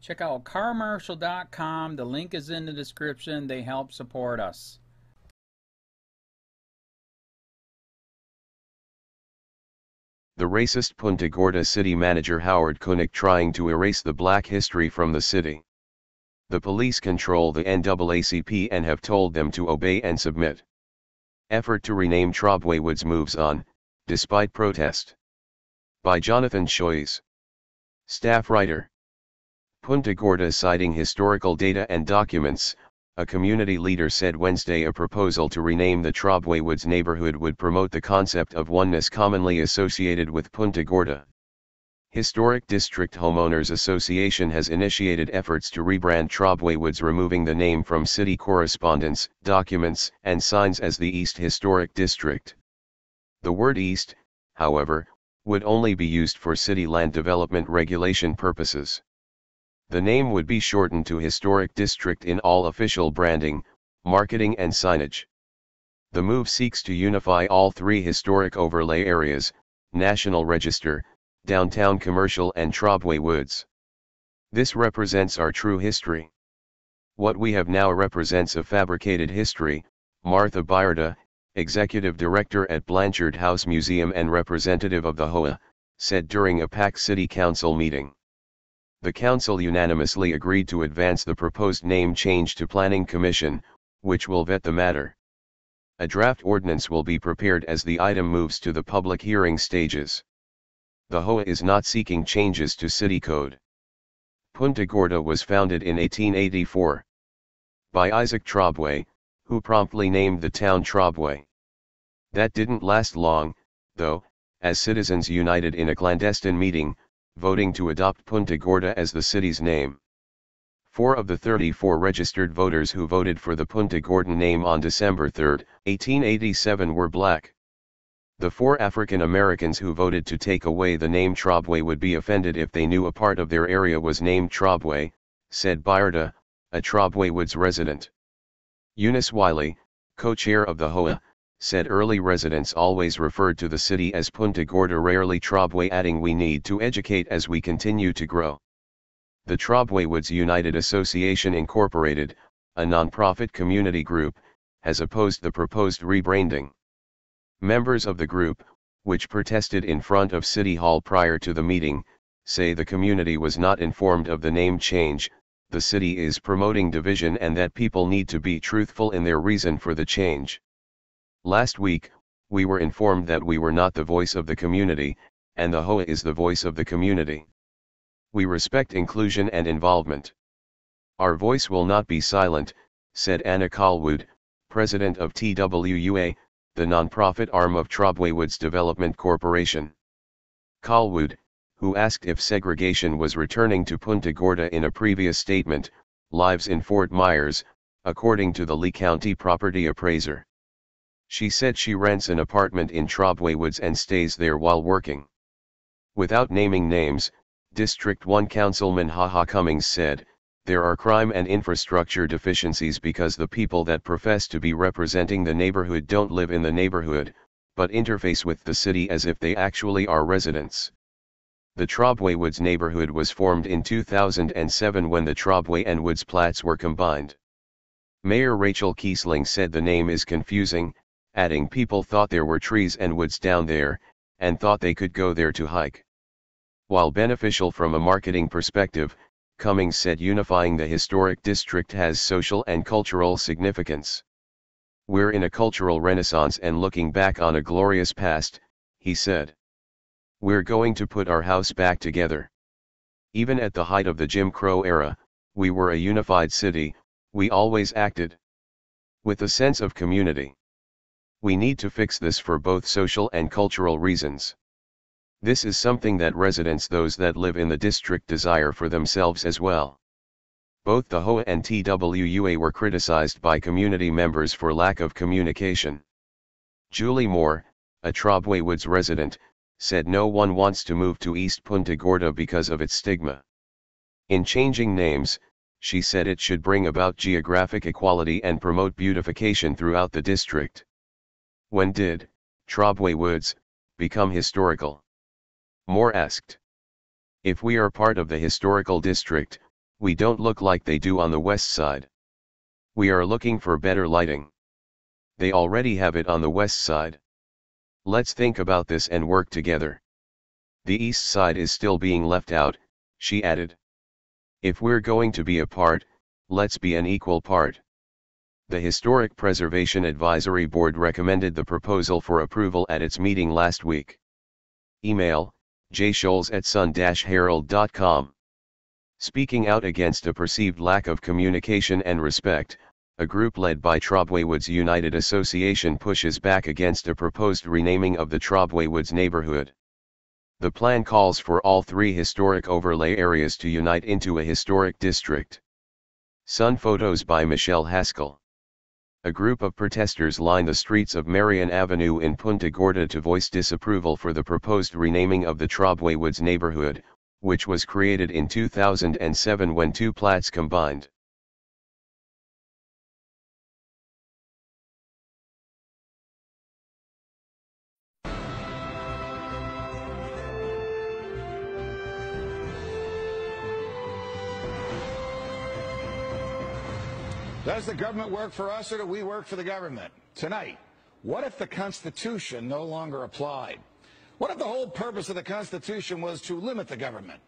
Check out carmarshal.com. The link is in the description. They help support us. The racist Punta Gorda city manager Howard Kunik trying to erase the black history from the city. The police control the NAACP and have told them to obey and submit. Effort to rename Trobway Woods moves on, despite protest. By Jonathan Choice. Staff writer. Punta Gorda citing historical data and documents, a community leader said Wednesday a proposal to rename the Trobway Woods neighborhood would promote the concept of oneness commonly associated with Punta Gorda. Historic District Homeowners Association has initiated efforts to rebrand Trobway Woods, removing the name from city correspondence, documents, and signs as the East Historic District. The word East, however, would only be used for city land development regulation purposes. The name would be shortened to Historic District in all official branding, marketing and signage. The move seeks to unify all three historic overlay areas, National Register, Downtown Commercial and Trobway Woods. This represents our true history. What we have now represents a fabricated history, Martha Byerda, Executive Director at Blanchard House Museum and representative of the HOA, said during a packed City Council meeting. The Council unanimously agreed to advance the proposed name change to Planning Commission, which will vet the matter. A draft ordinance will be prepared as the item moves to the public hearing stages. The HOA is not seeking changes to City Code. Punta Gorda was founded in 1884 by Isaac Trobway, who promptly named the town Trobway. That didn't last long, though, as citizens united in a clandestine meeting, voting to adopt Punta Gorda as the city's name. 4 of the 34 registered voters who voted for the Punta Gorda name on December 3, 1887 were black. The 4 African Americans who voted to take away the name Trobway would be offended if they knew a part of their area was named Trobway, said Byerda, a Trobway Woods resident. Eunice Wiley, co-chair of the HOA, said early residents always referred to the city as Punta Gorda, rarely Trobway, adding we need to educate as we continue to grow. The Trobway Woods United Association Incorporated, a nonprofit community group, has opposed the proposed rebranding. Members of the group, which protested in front of City Hall prior to the meeting, say the community was not informed of the name change, the city is promoting division and that people need to be truthful in their reason for the change. Last week, we were informed that we were not the voice of the community, and the HOA is the voice of the community. We respect inclusion and involvement. Our voice will not be silent, said Anna Colwood, president of TWUA, the nonprofit arm of Trobway Woods Development Corporation. Colwood, who asked if segregation was returning to Punta Gorda in a previous statement, lives in Fort Myers, according to the Lee County property appraiser. She said she rents an apartment in Trobway Woods and stays there while working. Without naming names, District 1 Councilman Haha Cummings said, there are crime and infrastructure deficiencies because the people that profess to be representing the neighborhood don't live in the neighborhood, but interface with the city as if they actually are residents. The Trobway Woods neighborhood was formed in 2007 when the Trobway and Woods plats were combined. Mayor Rachel Kiesling said the name is confusing, adding people thought there were trees and woods down there, and thought they could go there to hike. While beneficial from a marketing perspective, Cummings said unifying the historic district has social and cultural significance. We're in a cultural renaissance and looking back on a glorious past, he said. We're going to put our house back together. Even at the height of the Jim Crow era, we were a unified city, we always acted with a sense of community. We need to fix this for both social and cultural reasons. This is something that residents, those that live in the district, desire for themselves as well. Both the HOA and TWUA were criticized by community members for lack of communication. Julie Moore, a Trobway Woods resident, said no one wants to move to East Punta Gorda because of its stigma. In changing names, she said it should bring about geographic equality and promote beautification throughout the district. When did Trobway Woods become historical? Moore asked. If we are part of the historical district, We don't look like they do on the west side. We are looking for better lighting. They already have it on the west side. Let's think about this and work together. The east side is still being left out, she added. If we're going to be a part, let's be an equal part. The Historic Preservation Advisory Board recommended the proposal for approval at its meeting last week. Email, jscholes@sun-herald.com. Speaking out against a perceived lack of communication and respect, a group led by Trobway-Woods United Association pushes back against a proposed renaming of the Trobway-Woods neighborhood. The plan calls for all 3 historic overlay areas to unite into a historic district. Sun photos by Michelle Haskell. A group of protesters line the streets of Marion Avenue in Punta Gorda to voice disapproval for the proposed renaming of the Trobway-Woods neighborhood, which was created in 2007 when 2 plats combined. Does the government work for us or do we work for the government? Tonight, what if the Constitution no longer applied? What if the whole purpose of the Constitution was to limit the government?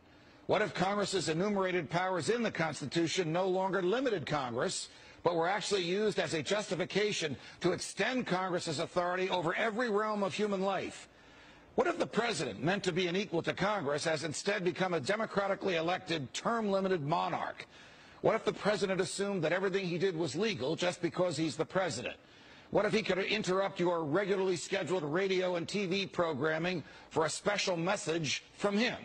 What if Congress's enumerated powers in the Constitution no longer limited Congress, but were actually used as a justification to extend Congress's authority over every realm of human life? What if the president, meant to be an equal to Congress, has instead become a democratically elected, term-limited monarch? What if the president assumed that everything he did was legal just because he's the president? What if he could interrupt your regularly scheduled radio and TV programming for a special message from him?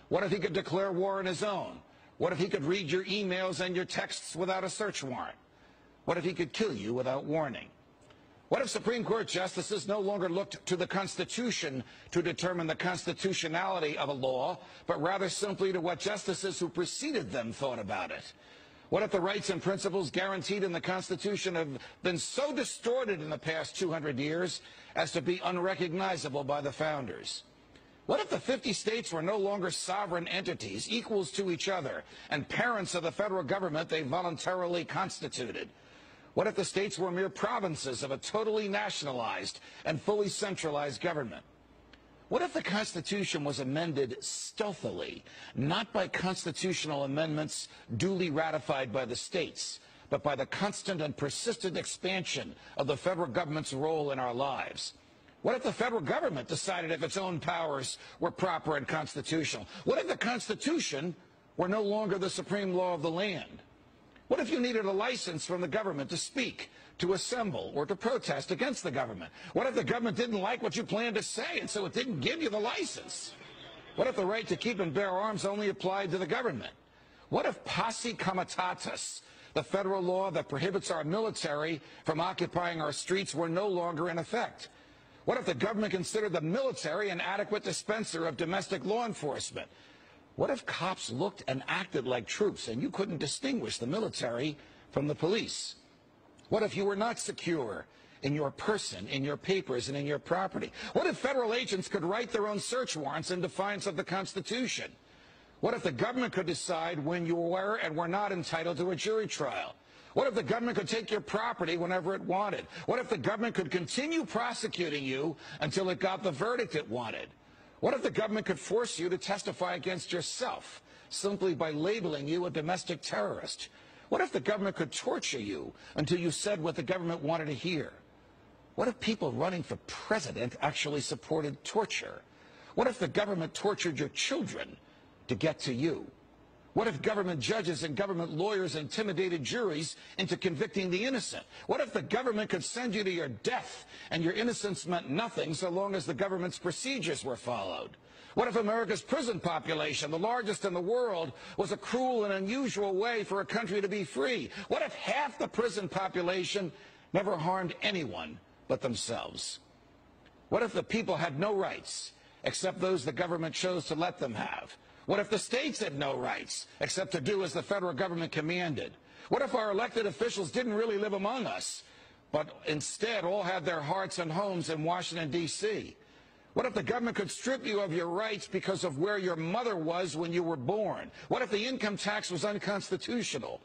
What if he could declare war on his own? What if he could read your emails and your texts without a search warrant? What if he could kill you without warning? What if Supreme Court justices no longer looked to the Constitution to determine the constitutionality of a law, but rather simply to what justices who preceded them thought about it? What if the rights and principles guaranteed in the Constitution have been so distorted in the past 200 years as to be unrecognizable by the founders? What if the 50 states were no longer sovereign entities, equals to each other, and parents of the federal government they voluntarily constituted? What if the states were mere provinces of a totally nationalized and fully centralized government? What if the Constitution was amended stealthily, not by constitutional amendments duly ratified by the states, but by the constant and persistent expansion of the federal government's role in our lives? What if the federal government decided if its own powers were proper and constitutional? What if the Constitution were no longer the supreme law of the land? What if you needed a license from the government to speak, to assemble, or to protest against the government? What if the government didn't like what you planned to say, and so it didn't give you the license? What if the right to keep and bear arms only applied to the government? What if posse comitatus, the federal law that prohibits our military from occupying our streets, were no longer in effect? What if the government considered the military an adequate dispenser of domestic law enforcement? What if cops looked and acted like troops and you couldn't distinguish the military from the police? What if you were not secure in your person, in your papers, and in your property? What if federal agents could write their own search warrants in defiance of the Constitution? What if the government could decide when you were and were not entitled to a jury trial? What if the government could take your property whenever it wanted? What if the government could continue prosecuting you until it got the verdict it wanted? What if the government could force you to testify against yourself simply by labeling you a domestic terrorist? What if the government could torture you until you said what the government wanted to hear? What if people running for president actually supported torture? What if the government tortured your children to get to you? What if government judges and government lawyers intimidated juries into convicting the innocent? What if the government could send you to your death and your innocence meant nothing so long as the government's procedures were followed? What if America's prison population, the largest in the world, was a cruel and unusual way for a country to be free? What if half the prison population never harmed anyone but themselves? What if the people had no rights except those the government chose to let them have? What if the states had no rights except to do as the federal government commanded? What if our elected officials didn't really live among us, but instead all had their hearts and homes in Washington, D.C.? What if the government could strip you of your rights because of where your mother was when you were born? What if the income tax was unconstitutional?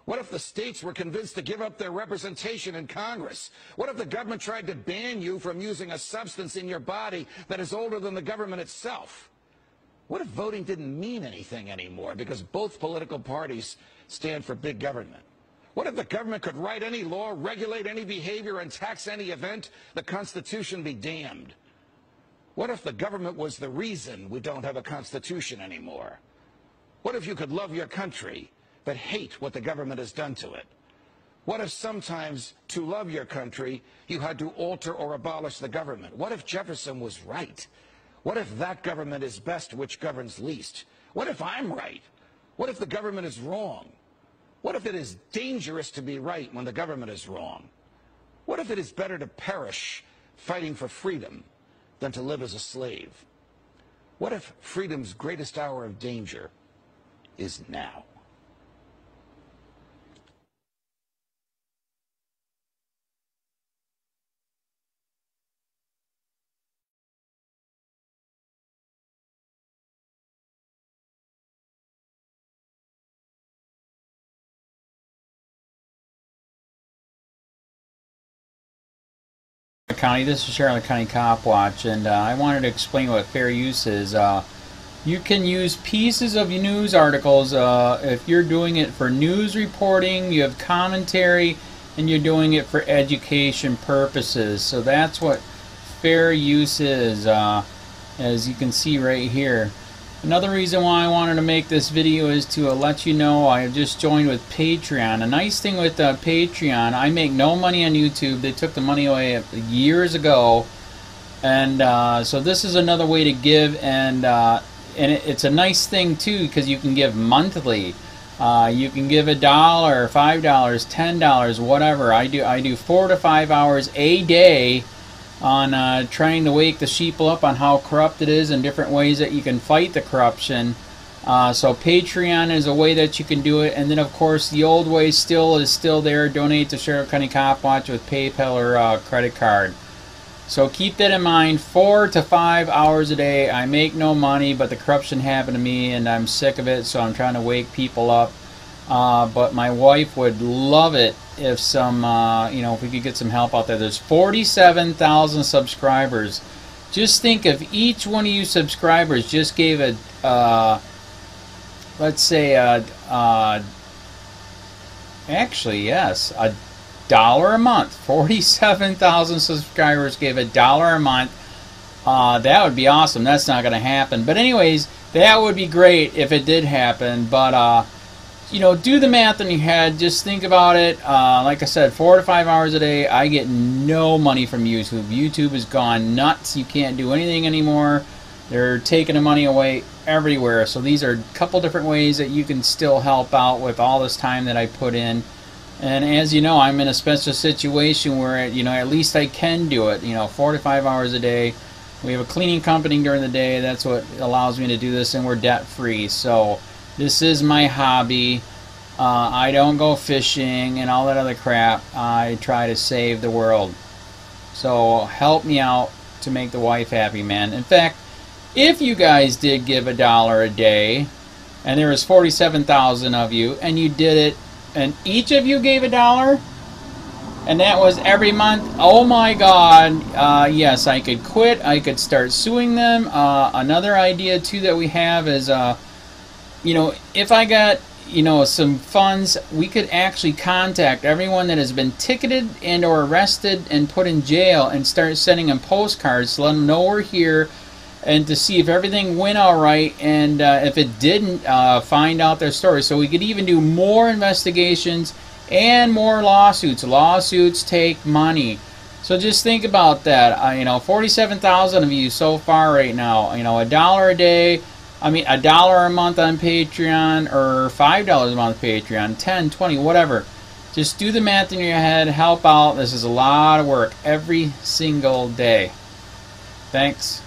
What if the states were convinced to give up their representation in Congress? What if the government tried to ban you from using a substance in your body that is older than the government itself? What if voting didn't mean anything anymore because both political parties stand for big government? What if the government could write any law, regulate any behavior, and tax any event? The Constitution be damned. What if the government was the reason we don't have a Constitution anymore? What if you could love your country but hate what the government has done to it? What if sometimes to love your country you had to alter or abolish the government? What if Jefferson was right? What if that government is best which governs least? What if I'm right? What if the government is wrong? What if it is dangerous to be right when the government is wrong? What if it is better to perish fighting for freedom than to live as a slave? What if freedom's greatest hour of danger is now? County. This is Charlotte County Cop Watch, and I wanted to explain what fair use is. You can use pieces of news articles if you're doing it for news reporting, you have commentary, and you're doing it for education purposes. So that's what fair use is, as you can see right here. Another reason why I wanted to make this video is to let you know I have just joined with Patreon. A nice thing with Patreon, I make no money on YouTube. They took the money away years ago, and so this is another way to give, and it's a nice thing too because you can give monthly. You can give $1, $5, $10, whatever. I do 4 to 5 hours a day on trying to wake the sheeple up on how corrupt it is and different ways that you can fight the corruption. So Patreon is a way that you can do it, and then of course the old way is still there. Donate to Charlotte County Cop Watch with PayPal or credit card. So keep that in mind. 4 to 5 hours a day. I make no money, but the corruption happened to me and I'm sick of it, so I'm trying to wake people up. But my wife would love it if if we could get some help out there. There's 47,000 subscribers. Just think if each one of you subscribers just gave let's say actually yes, $1 a month. 47,000 subscribers gave $1 a month. That would be awesome. That's not going to happen. But anyways, that would be great if it did happen. But do the math in your head. Just think about it. Like I said, 4 to 5 hours a day. I get no money from YouTube. YouTube has gone nuts. You can't do anything anymore. They're taking the money away everywhere. So these are a couple different ways that you can still help out with all this time that I put in. And as you know, I'm in a special situation where at least I can do it. 4 to 5 hours a day. We have a cleaning company during the day. That's what allows me to do this, and we're debt free. So this is my hobby. I don't go fishing and all that other crap. I try to save the world. So help me out to make the wife happy, man. In fact, if you guys did give $1 a day, and there was 47,000 of you, and you did it, and each of you gave $1, and that was every month, oh my God, yes, I could quit. I could start suing them. Another idea too that we have is if I got some funds, we could actually contact everyone that has been ticketed and or arrested and put in jail and start sending them postcards to let them know we're here, and to see if everything went all right, and if it didn't, find out their story. So we could even do more investigations and more lawsuits. Lawsuits take money. So just think about that. 47,000 of you so far right now. $1 a day. $1 a month on Patreon, or $5 a month Patreon, 10, 20, whatever. Just do the math in your head, help out. This is a lot of work every single day. Thanks.